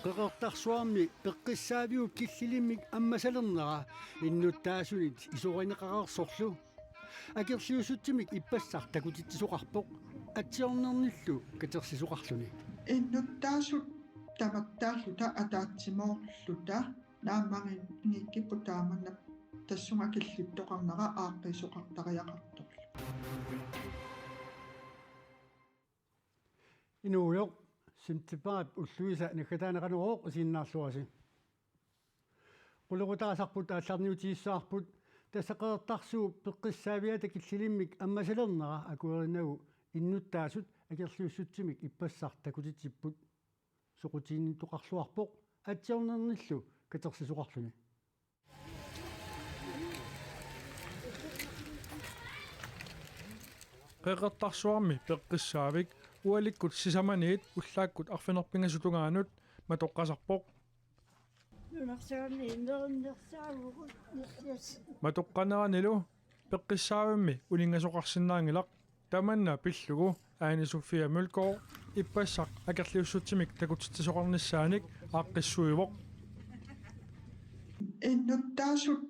qeqertarsuarmi peqqissaaviu killilimmik ammasalernera innuttaasунит исоринеқарерсорлу акерлиусутсимик иппассар такутитсоқарпоқ атсиорнерниллу катерсисоқарлуни иннуттаасут таматтааллута атаатсимоорлута нааммангиккиппу тааманна тассунга киллиттоқарнера ааққисоқартариақарторлу инууйоқ симтипаат уллуиса наккатаанеқанерооқ усииннаарлуаси qulurutaasarput aallarniutiissаарput тассақертарсуу пеққиссаавиата киллилиммик аммасалернера акуеринагу иннуттаасут акерлиуссутсимик иппассар такутитсиппут соқутииннитоқарлуарпоқ атсиорнерниллу катерсисоқарлуни qeqertarsuarmi peqqissaavik ualikkut sisamaniit ullaakkut arfinerpingasutungaanuut matoqqasarpoq matoqqaneranilu peqqissaavimmi ulingasoqarsinnaangilaq tamanna pillugu aani-Sofia Mølgaard ippassaq akerliussutsimik takutittisoqarnissaanik aaqqissuivoq иннуттаасут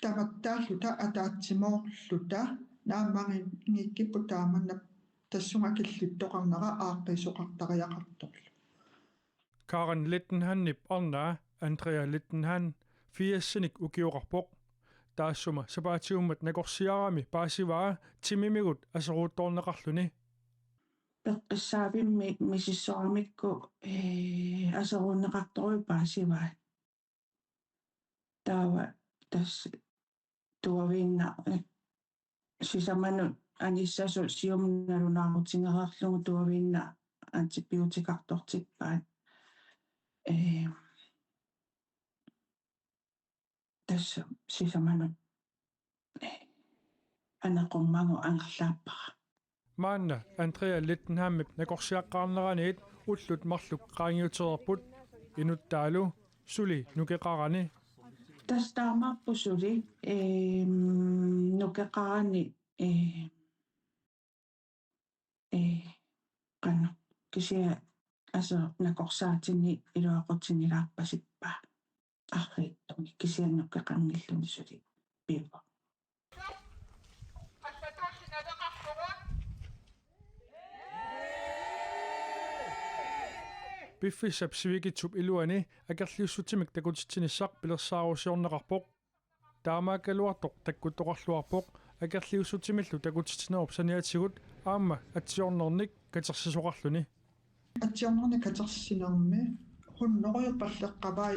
таматтааллута атаатсимоорлута нааммангиккиппу тааманна тассунга киллиттоқарнера ааққисоқартариақарторлу Karen Littenhannip Arna Andrea Littenhan fiassinik ukioqarpoq taassuma sapaatiummat nakorsiarami paasivaa timimigut aseruuttorneqarluni peqqissaavimmi misissoramikku aseruunneqartorui paasivaa taava tas tuaviinna sisamanut anissasul siumnalunaarutingereerlugu tuaviinna antibiotikartortippaat tässä sisamanut anaqummangu angerlaappaqa maanna Andrea Littenhammip nakorsiaqqaarneraniit ullut marluk qaangiutererput inuttaalu suli nukeqarani tastaamaarpusuli nukeqarani qanno kisia asa nakorsaatini iluaqutinilaarpasippa arriittuni kisiannukkeqarngilluni suli piipa Biffissap sivikitsup iluani akerliussutimik takutitsinissaq pilersaarusiorneqarpoq taamaakkaluartoq takkuttoqarluarpoq akerliussutimillu takutitinerup saniatigut aamma atsiornernik katersisoqarluni атсиорнерни катерсинерми хуннеруйуппаллеққавай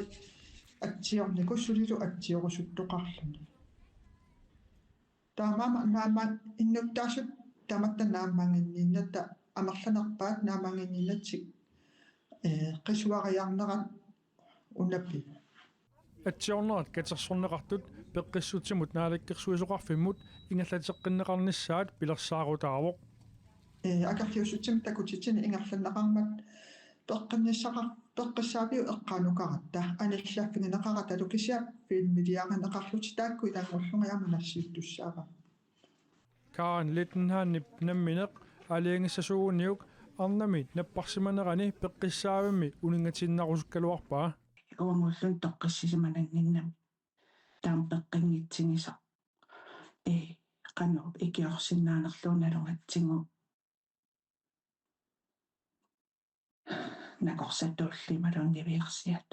атсиорнику сулилу атсиорусуттоқарлуни таамаама наама иннуттаасут таматта нааммангинниинната амерланерпаат наамангиннииннатсик qisuariarnerat unappi atsiornerat katersorneqartut peqqissutsimut naalikkersuisoqarfimmut ingallateqqinneqarnissaat pilersaarutaavoq акарлиусутсим такутитсини ингерланнеқармат peqqissaapiu eqqaanukaratta аналлааффигинеқарата лукисиап филмилиарнеқарлути таакку илангорлунгиарма нассиуттуссаава Karen Littenhannip nammineq aliangiссасуугунниук арнамит наппарсиманерани пеққиссаавимми унингаtinнарусуккалуарпаа уангуллун тоққиссисиманангиннами таам пеққингитсигиса qanu ikiorsinnaanерluuналунгатсигу накорсаттууллималууннивиерсиат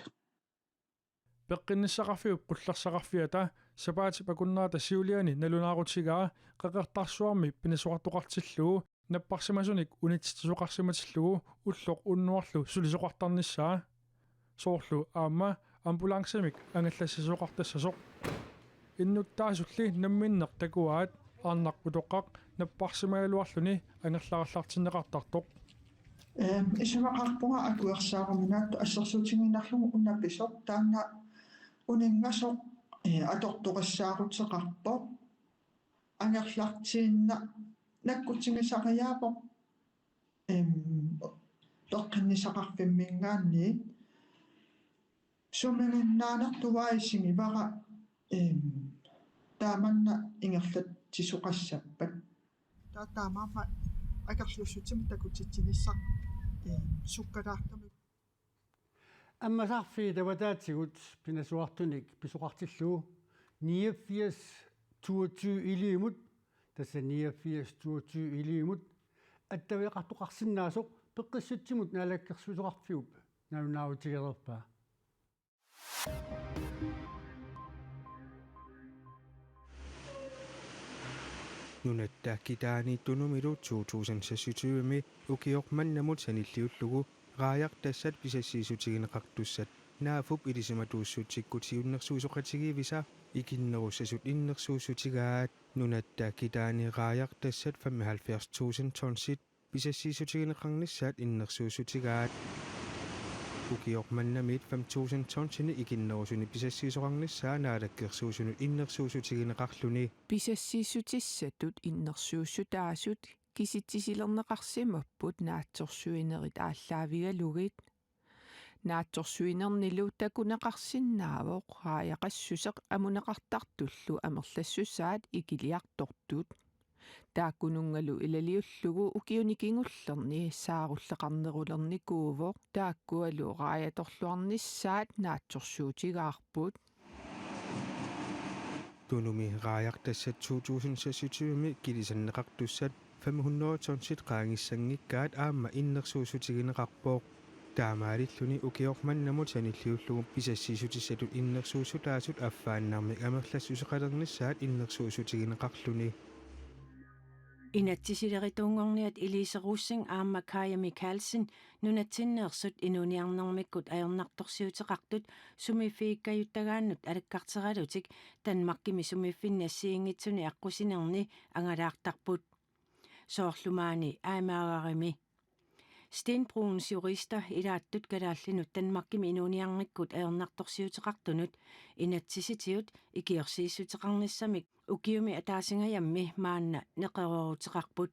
пеққинниссақарфиуп qullersaqarfiata sapaati pakunnaata siuliani nalunаарутигаа qeqertarsuarmi pinisuartoqartilluu наппарсимасуник унитсисоқарсиматиллугу уллоқ уннуарлу сулисоқартарнissaa соорлу аама амбулансимик ангаллассисоқартассасоқ иннуттаасулли намминнеқ такуаат арнарпутоққақ наппарсимагалуарлуни ангерлараллартиннеқартартоқ исумақарпунга акуерсааруминаатту ассерсуутингиннарлугу унапписоқ таанна унингасоқ аторториссаарутеқарпо ангерлартиинна наккутсигисариаапо тоққиннисақарфиммингаанни суминнаанертуваисигивара тааманна ингерлат тисоқассаппат таамаама акерлуссутсим такутитсиниссақ суккалаартами Amma sarfi tavataatigut pinasuartunik pisuqartilluu 89 22 iliimut tassa 89 22 iliimut attavieqartuqarsinnaasoq peqqissutsimut naalakkersuusoqarfiup naunnaavutigererpaa Nunattakitaani tunumilu 2027 ukiormannamut sanilliullugu raajaqtassat pisassiisutigineqartussat naafup ilisimatuussutsikkutsiunnersuusoqatigivisa ikinnerussasut innersuussutigaat nunattakitaani raajaqtassat 75.000 tonsit pisassiisutigineqarnissaat innersuussutigaat ukiormannamit 5.000 tonsini ikinnerusuni pisassiisoqarnissaa naalakkersuusunut innersuussutigineqarluni Pisassiissutissatut innersuussutaasut kisitsisilerneqarsimapput naatsorsuinerit ааллаавигалугит наатсорсуинернилу такунеқарсинаавоқ рааяқассусеқ амунеқартартуллу амерлассусаат икилиартортут тааккунунгалу илалиуллугу укиуникингуллерни сааруллеқарнерулерникуувоқ тааккуалу рааyaторлуарниссаат наатсорсуутигаарпут tunumi raajaqtassat 2027 kilisannеқартуссат 500 tonsit qaangissangikkaat aamma innersuusutigineqarpooq taamaalilluni ukiormannamut sanilliullugu pisassiisutissatut innersuussutaasut affaannarmik amerlassuseqalernissaat innersuussutigineqarluni Inatsisileritunngorniat Elise aamma Kaja Michaelsen nunatsinneersut inuniarnermikkut ajornartorsiuteqartut sumifiikkayuttagaannut alakkarteralutik Danmarkimi sumiffinnassiingitsuni аққусинерни angalaartarput soorlumaani aamaagarimi Stenbruns jurister ilaattut kalaallinut Danmarkimi inuniarnikkut ajornartorsiuteqartunut inatsisitiut ikiorsiissuteqarnissamik ukiumi ataasingajammi maanna neqerorutiqarput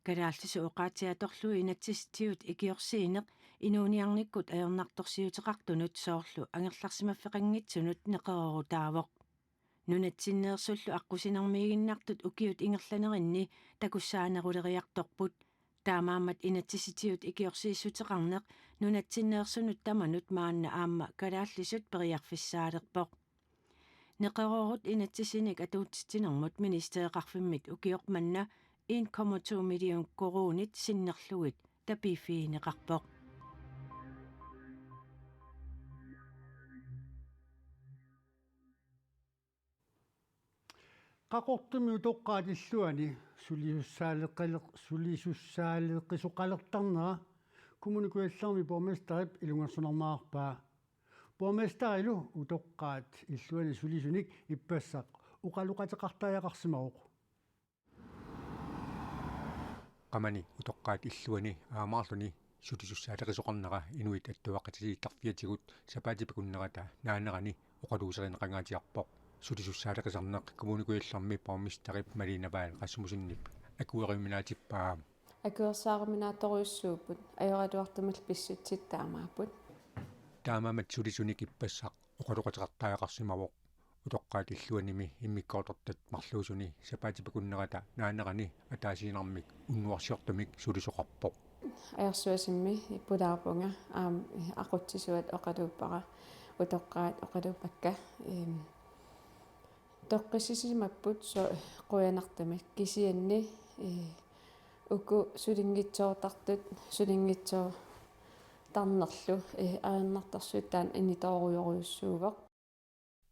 kalaallisu oqaatiatorlu inatsisitiut ikiorsiineq inuuniarnikkut ajornartorsiuteqartunut soorlu angerlarsimaffeqanngitsunut neqerorutaavoq nunatsinneersullu аққусинермиигиннартут ukiut ingerlanerinni takussaaneruleriartorput таамаамат inatsisitiut ikiorsiissutеқарнеқ nunatsinneersunut tamanut maanna aamma kalaallisut periarfissaalerpoq neqerorut inatsisinik atuutsitinermut ministeeqarfimmit ukiormanna 1,2 million korunit sinnerlugit tapiifiineqarpoq qaqortumi toqqaatilluani sulisussaalleqisuqalertarnera kommunikuallarmi bormesterip ilungersunermaarpaa bormesterilu utoqqaat illuani sulisunik ippassaq uqaluqateqartaajaqarsimaruq qamani utoqqaat illuani aamaarluni sulisussaalleqisoqarnera inuit attuaqatisiittarfiatigut sapaatipakunnerata naanerani uqaluuserineqangaatiarpoq sulisussaalleqisarneq kommunikuallarmi bormesterip malinavaal qassumusinnip akueriminaatippaa акуерсаарминааторуйуссууппут ajoratuartamal pissutситтаамааппут таамамат сулисуник иппассақ оқалуқатеқартаақарсимавоқ утоққаат иллуаними иммиккоортартат марлуусуни сапаатипакуннерата наанерани атаасиинармик уннуарсиортамик сулисоқарпоқ аерсуасимми иппулаарпунга ақутсисуат оқалууппара утоққаат оқалуупакка тоққиссисимаппут со қуянартамик кисианни уку сулингитсоортартут сулингитсоо тарнерлу аернартарсуттаан инитооруйоруйуссуувоқ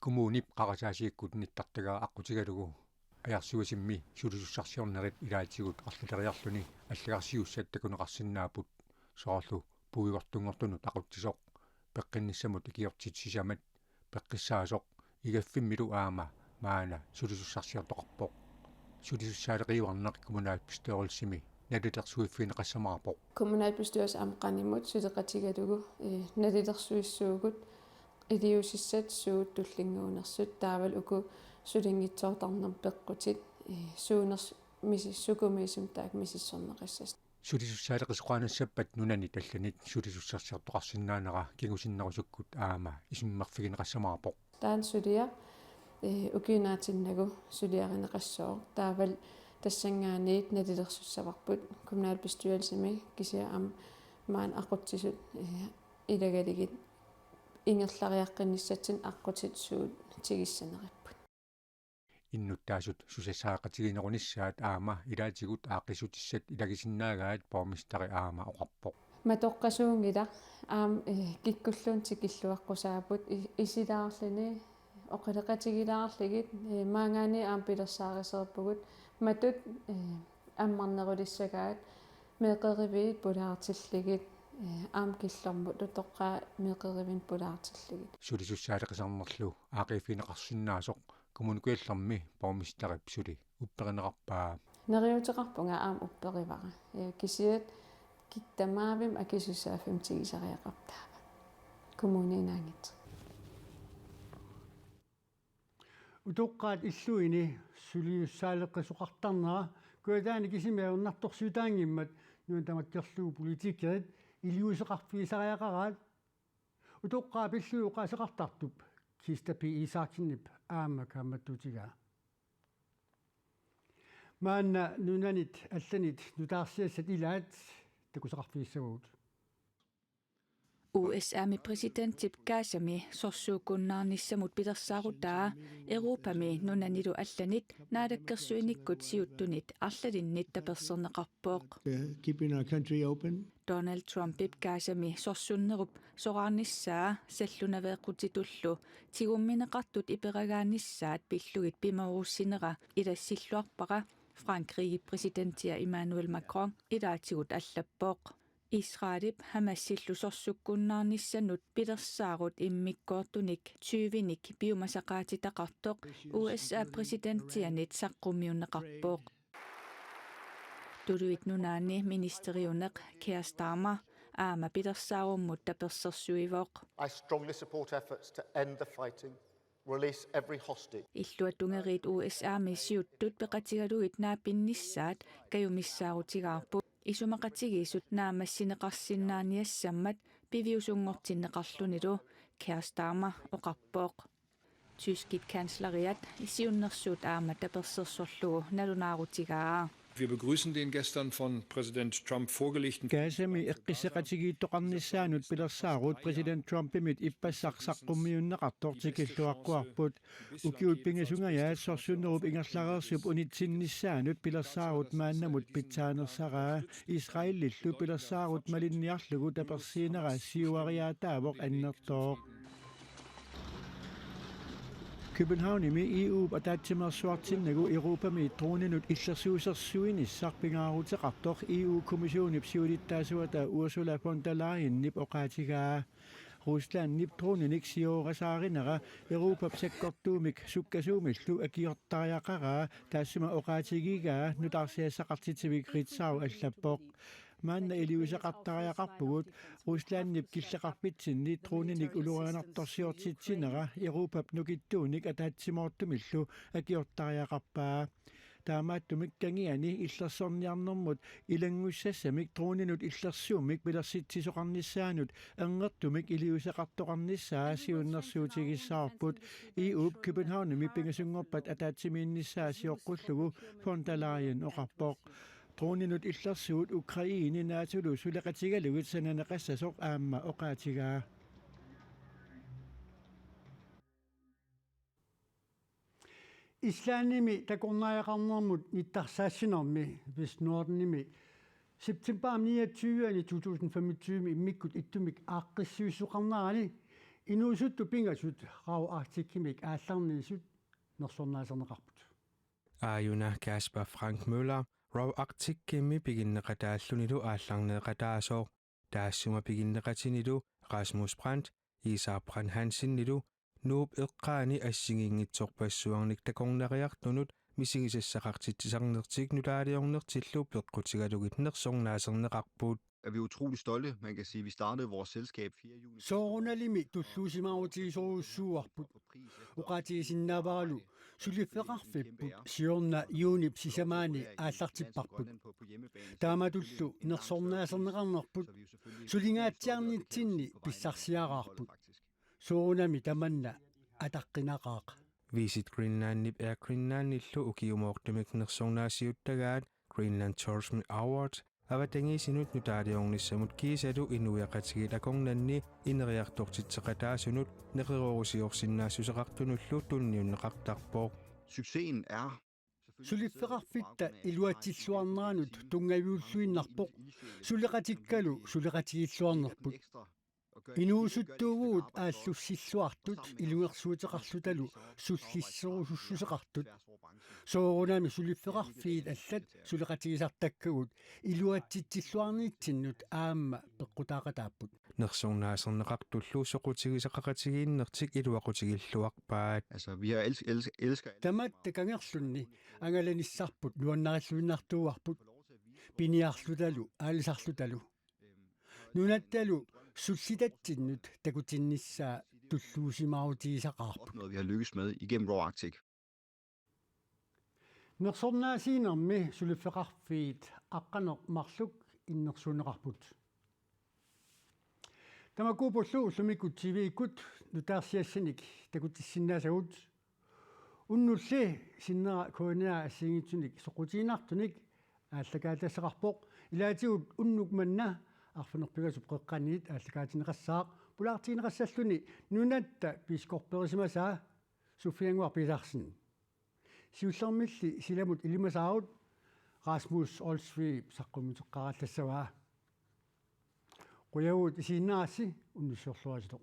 коммунип қарасаасииккут ниттартагаа аққутигалугу аярсуасимми сулисуссарсиорнерит илаатигут арлалериарлуни аллагарсиуссат такунеқарсинаапут соорлу пуигортунгортунут ақутсисоқ пеққинниссамут икиортитсисамат пеққиссаасоқ игаффиммилу аама маана сулисуссарсиортоқарпоқ сулисуссаалеқиуарнеқ коммунаалпистерулсими налилерсуиффинеқассамаарпоқ kommunalbestyrelse амқанимут сулеқатигалугу налилерсуиссуугут илиусиссат суут туллингуунерсут таавал уку сулингитсоортарнер пеққутит суунерс мисиссукумиисум таак мисиссорнеқиссас сулисуссаалеқисоқаанассаппат нунани талланит сулисуссарсиортоқарсинаанера кигусиннерусуккут аама исуммерфигинеқассамаарпоқ таан сулиа укиунаатиннагу сулиаринеқассоо таавал тассангаанит налилерсуссаварпут kommunalbestyrelsemi кисиа ам маан ақутсисут илагалигит ингерлариаққинниссатсин аққутит суут тигиссанериппут иннуттаасут сусассаақатигинерунissaat аама илаатигут ааққисутиссат илагисиннаагаат пормистари аама оқарпоқ матоққасуунгила аам киккуллуун тикиллуаққусаапут исилаарлини оқилеқатигилаарлигит маангаани аам пилерсаарисерпугут матут аммарнерулиссагаат меқеривиит пулаартиллигит аам киллормут лутоққаа меқеривин пулаартиллигит сулисуссаалеқисарнерлу аақиффинеқарсиннаасоқ коммуникуалларми пормистарип сули упперинеқарпаа нериутеқарпунга аам упперивара кисиат киттамаавим акисусаафим тигисариақартаава коммунинаангит утоққаат иллуини сулиуссаалеққисоқартарнера куатаани кисимеернарторсуутаангиммат нуан тамаккерлуу политикерит илиусеқарфигисариақараат утоққаа пиллуuqaасеқартартуп кистапи исаакиннип аама камматтутигаа маанна нунанит алланит нутаарсиассат илаат такусеқарфигиссагуут USA-ми президентип каасами сорсууккуннаарниссамут пилерсаарутаа Европами нунанилу алланит наалаккерсуиниккут сиуттунит арлалиннит таперсернеқарпооқ keeping our country open Donald Trump каасами сорсуннеруп сораарниссаа саллунавеэққутитуллу тигумминеқартут иперагааниссаат пиллугит пимеруссинера илассиллуарпара Франкриги президентиа Имануэл Макрон илаатигут аллаппооқ Israelip Hamassилlu sorsukkunnaarnissanut pilersaagut immikkoortunik 20nik biomasaqaatitaqartoq USA presidenttianit saqqummiunneqarpooq tuluit nunaani ministeriuneq Keir Starmer aama pilersaarummut tapersersuivooq I strongly support efforts to end the fighting release every hostage illuatungeriit USA missiuttut peqatigaluit naapinnissaat kayumissaarutigаарpu исумақатигисут наамассинеқарсиннаaniassammat пивиусунгортиннеқарлуниlu Keir Starmer оқарпооқ tyskit kansleriat isiunnersuut aama tapersersorlugu nalunаарutigaa Wir begrüßen den gestern von Präsident Trump vorgelegten Kaasami eqqisseqatigiittoqarnissaanut pilersaaruut President Trumpimit ippassaqsaqqummiunneqartortikilluaqquarput ukiut pingasungayaat sorsunnerup ingerlareersup unitsinnissaanut pilersaaruut maannamut pitsaanersaraa Israelillu pilersaaruut malinniarlugu tapersiinera siuariaataavoq annertooq Københavnimi EU ataatsimersuartinnagu Europami droninut illersuusersuinissarpingaaruteqartoq EU-kommissionip siulittaasuata Ursula von der Leyen nip oqaatigaa Rusland nip droninik siorasaarinera Europap sakkortuumik sukkasuumillu akiortariaqaraa taassuma oqaatigigaa nutarsiassaqartitivik ritsau allappoq maanna iliusaqartariaqarpugut Ruslandnip killeqarpitsinni droninik uluranartorsiortitsinera Europap nukittuunik ataatsimortumillu akiortariaqarpaa таамааттумик кангиани иллерсорниарнэрмут илангуссассамик труунинут иллерсуумик пилерситсисоқарниссаанут ангертумик илиусеқартоқарниссаа сиуннэрсуутигиссаарпут EU Københavnimi пингасунгорпат атаатсимиинниссаасиоққуллугу von der Leyen оқарпоқ труунинут иллерсуут Украини наатулу сулеқатигалугит сананеқассасоқ аама оқаатигаа Islaanimi takornaaqarnermut nittarsaassinermi bis Nordenimi September 29 2025 immikkut ittumik aaqqissuissuqarnerani inuusuttu pingasut rau artikkimik aallarniisut nersornaaserneqarput Ayuna Kasper Frank Møller rau artikkimmi piginneqataallunilu aallarneeqataasoq taassuma piginneqatinilu Rasmus Brandt Isar Brand Hansen-nilu Nuup eqqaani assingiingitsorpassuarnik takornariartunut misigisessaqartitsisarnertik nulaaliornertillu peqqutigalugit nersornaaserneqarpuut er vi utrolig stolte. Man kan sige, at vi startede vores selskab 4. juni. Soorunalimi tulluusimaarutiisoruussuarput uqatiisinnavaralu sulifeqarfipput siorna juunip sisamaani aallartipparput taamatullu nersornaaserneqarnerput sulingaatsiarnitsinni pissarsiaraarput soorunami tamanna ataqqinaqaaq Visit Greenlandnip Greenlandillu ukiumoortumik nersornaasiuttagaat Greenland Tourism Awards аватангиисинут нутаалиорнissamut кисалу инуяқатигит акорнанни инериартортитсеқатаасунут неқерорусиорсиннаассусеқартунуллу тунниуннеқартарпоо. Succesen er сулиффеқарфитта илуатсиллуарнаранут тунгавиуллуиннарпоқ сулеқатиккалу сулеқатигиллуарнерпут инуусуттуугуут ааллуссиллуартут илуерсуутеқарлуталу суллиссерусуссусеқартут соорунами сулиффеқарфиит аллат сулеқатигисартаккагут илуатситсиллуарниитсиннут аама пеққутаақатааппут нерсууннаасернеқартуллуу соқутигисақақатигииннертик илуақутигиллуарпаат altså vi har elsker таматта кангерлунни ангаланиссарпут нуаннариллуиннартууарпут пиниарлуталу аалисарлуталу нунатталу сулситатсиннут такутинниссаа туллуусимаарутигисақарпут noget vi har lykkes med igennem Raw Arctic. нерсорнаасиинерми сулиффеқарфиит аққанеқ марлук иннерсунеқарпут тамакуупуллу сумикут тивикут нутаарсиассаник такутиссиннаасагут уннулли синнера коонеа ассигитсуник соқутиинартуник ааллакаатассақарпоқ илаатигут уннук манна арфанерпигасуп қеққаниит ааллакаатинеқассаақ пулаартигинеқассаллуни нунатта пискорперисимасаа суффиангуар пилаарсин сиуллермилли силамут илимасаавут Rasmus Olsvig саққумитеққараллассаваа қуявут исииннааси уннуссорлуасито